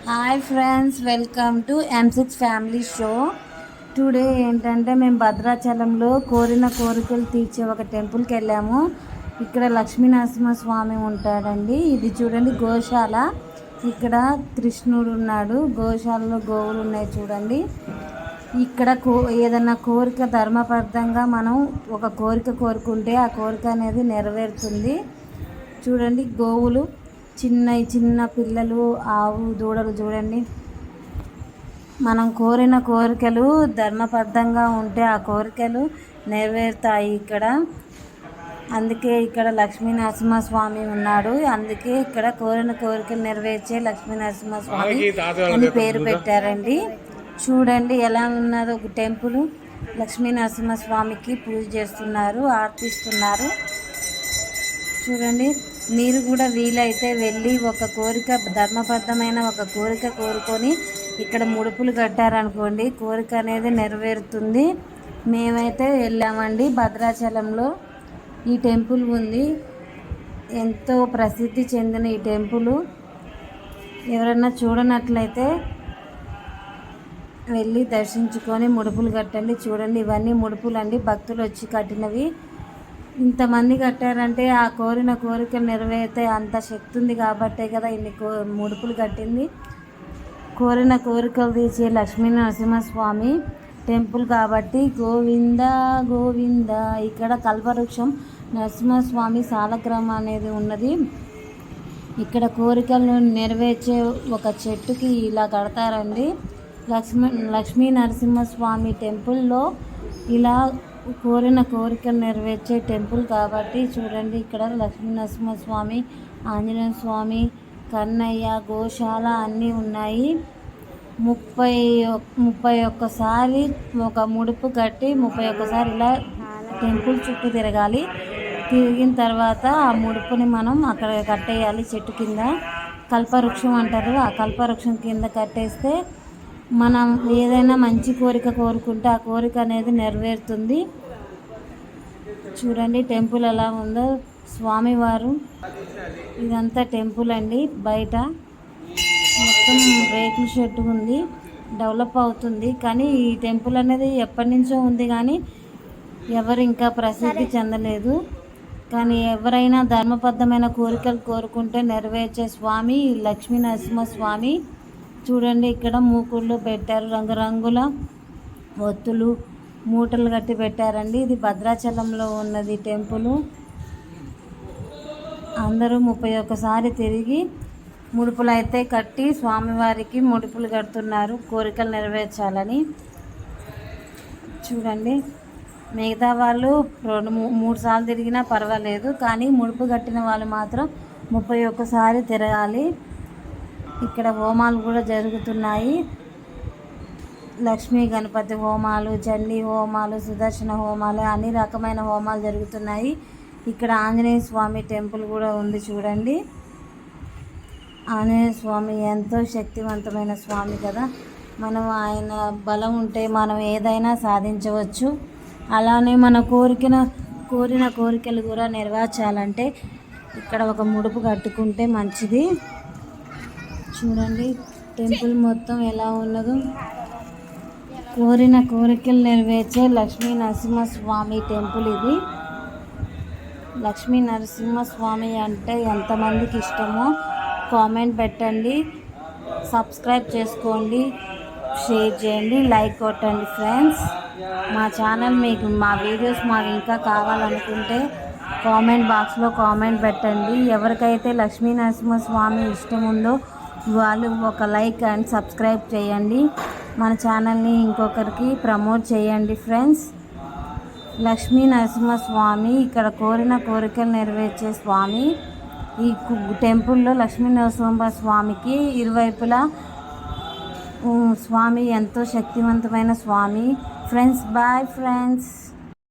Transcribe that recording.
Hi friends, welcome to M6 family show. Today ఏంటంటే మేము భద్రాచలంలో కోరిన కోరికలు తీర్చే ఒక టెంపుల్కి వెళ్ళాము. ఇక్కడ లక్ష్మీ నరసింహస్వామి ఉంటాడండి. ఇది చూడండి గోశాల. ఇక్కడ కృష్ణుడు ఉన్నాడు. గోశాలలో గోవులు ఉన్నాయి చూడండి. ఇక్కడ ఏదన్నా కోరిక ధర్మబద్ధంగా మనం ఒక కోరిక కోరుకుంటే ఆ కోరిక అనేది నెరవేరుతుంది. చూడండి గోవులు, చిన్న పిల్లలు, ఆవు, దూడలు చూడండి. మనం కోరిన కోరికలు ధర్మబద్ధంగా ఉంటే ఆ కోరికలు నెరవేరుతాయి ఇక్కడ. అందుకే ఇక్కడ లక్ష్మీ నరసింహస్వామి ఉన్నాడు. అందుకే ఇక్కడ కోరిన కోరికలు నెరవేర్చే లక్ష్మీ నరసింహస్వామి అని పేరు పెట్టారండి. చూడండి ఎలా ఉన్నదో ఒక టెంపుల్. లక్ష్మీ నరసింహస్వామికి పూజ చేస్తున్నారు, ఆర్తిస్తున్నారు. చూడండి, మీరు కూడా వీలైతే వెళ్ళి ఒక కోరిక, ధర్మబద్ధమైన ఒక కోరిక కోరుకొని ఇక్కడ ముడుపులు కట్టారనుకోండి, కోరిక అనేది నెరవేరుతుంది. మేమైతే వెళ్ళామండి. భద్రాచలంలో ఈ టెంపుల్ ఉంది. ఎంతో ప్రసిద్ధి చెందిన ఈ టెంపుల్. ఎవరన్నా చూడనట్లయితే వెళ్ళి దర్శించుకొని ముడుపులు కట్టండి. చూడండి, ఇవన్నీ ముడుపులు అండి, భక్తులు వచ్చి కట్టినవి. ఇంతమంది కట్టారంటే ఆ కోరిన కోరికలు నెరవేరితే అంత శక్తి ఉంది కాబట్టే కదా ఇన్ని ముడుపులు కట్టింది. కోరిన కోరికలు తీర్చే లక్ష్మీ నరసింహస్వామి టెంపుల్ కాబట్టి గోవింద గోవింద. ఇక్కడ కల్పవృక్షం నరసింహస్వామి సాలగ్రామం అనేది ఉన్నది. ఇక్కడ కోరికలను నెరవేర్చే ఒక చెట్టుకి ఇలా కడతారండి. లక్ష్మీ నరసింహస్వామి టెంపుల్లో ఇలా కోరిన కోరికలు నెరవేర్చే టెంపుల్ కాబట్టి చూడండి, ఇక్కడ లక్ష్మీ నరసింహస్వామి, ఆంజనేయ స్వామి, కన్నయ్య, గోశాల అన్నీ ఉన్నాయి. 31 ఒక ముడుపు కట్టి 31 ఇలా టెంపుల్ చుట్టూ తిరగాలి. తిరిగిన తర్వాత ఆ ముడుపుని మనం అక్కడ కట్టేయాలి. చెట్టు కింద కల్పవృక్షం అంటారు. ఆ కల్పవృక్షం కింద కట్టేస్తే మనం ఏదైనా మంచి కోరిక కోరుకుంటే ఆ కోరిక అనేది నెరవేరుతుంది. చూడండి టెంపుల్ ఎలా ఉందో. స్వామివారు, ఇదంతా టెంపుల్ అండి. బయట మొత్తం రేకుల షెడ్ ఉంది. డెవలప్ అవుతుంది. కానీ ఈ టెంపుల్ అనేది ఎప్పటి నుంచో ఉంది, కానీ ఎవరు ఇంకా ప్రసిద్ధి చెందలేదు. కానీ ఎవరైనా ధర్మబద్ధమైన కోరికలు కోరుకుంటే నెరవేర్చే స్వామి లక్ష్మీ నరసింహస్వామి. చూడండి, ఇక్కడ మూకుళ్ళు పెట్టారు, రంగురంగుల ఒత్తులు, మూటలు కట్టి పెట్టారండి. ఇది భద్రాచలంలో ఉన్నది టెంపుల్. అందరూ 31 తిరిగి ముడుపులు అయితే కట్టి స్వామివారికి ముడుపులు కడుతున్నారు కోరికలు నెరవేర్చాలని. చూడండి, మిగతా వాళ్ళు 2-3 సార్లు తిరిగినా పర్వాలేదు, కానీ ముడుపు కట్టిన వాళ్ళు మాత్రం 31 తిరగాలి. ఇక్కడ హోమాలు కూడా జరుగుతున్నాయి. లక్ష్మీ గణపతి హోమాలు, చండీ హోమాలు, సుదర్శన హోమాలు, అన్ని రకమైన హోమాలు జరుగుతున్నాయి. ఇక్కడ ఆంజనేయ స్వామి టెంపుల్ కూడా ఉంది. చూడండి, ఆంజనేయ స్వామి ఎంతో శక్తివంతమైన స్వామి కదా. మనం ఆయన బలం ఉంటే మనం ఏదైనా సాధించవచ్చు. అలానే మన కోరిన కోరికలు కూడా నెరవేర్చాలంటే ఇక్కడ ఒక ముడుపు కట్టుకుంటే మంచిది. చూడండి టెంపుల్ మొత్తం ఎలా ఉన్నదో. కోరిన కోరికలు నెరవేర్చే లక్ష్మీ నరసింహస్వామి టెంపుల్ ఇది. లక్ష్మీ నరసింహస్వామి అంటే ఎంతమందికి ఇష్టమో కామెంట్ పెట్టండి, సబ్స్క్రైబ్ చేసుకోండి, షేర్ చేయండి, లైక్ కొట్టండి ఫ్రెండ్స్. మా ఛానల్ మా వీడియోస్ మాకు ఇంకా కావాలనుకుంటే కామెంట్ బాక్స్లో కామెంట్ పెట్టండి. ఎవరికైతే లక్ష్మీ నరసింహస్వామి ఇష్టం ఉందో వాళ్ళు ఒక లైక్ అండ్ సబ్స్క్రైబ్ చేయండి. మన ఛానల్ని ఇంకొకరికి ప్రమోట్ చేయండి ఫ్రెండ్స్. లక్ష్మీ నరసింహస్వామి ఇక్కడ కోరిన కోరికలు నెరవేర్చే స్వామి. ఈ టెంపుల్లో లక్ష్మీ నరసింహస్వామికి ఇరువైపులా స్వామి ఎంతో శక్తివంతమైన స్వామి. Friends, bye friends.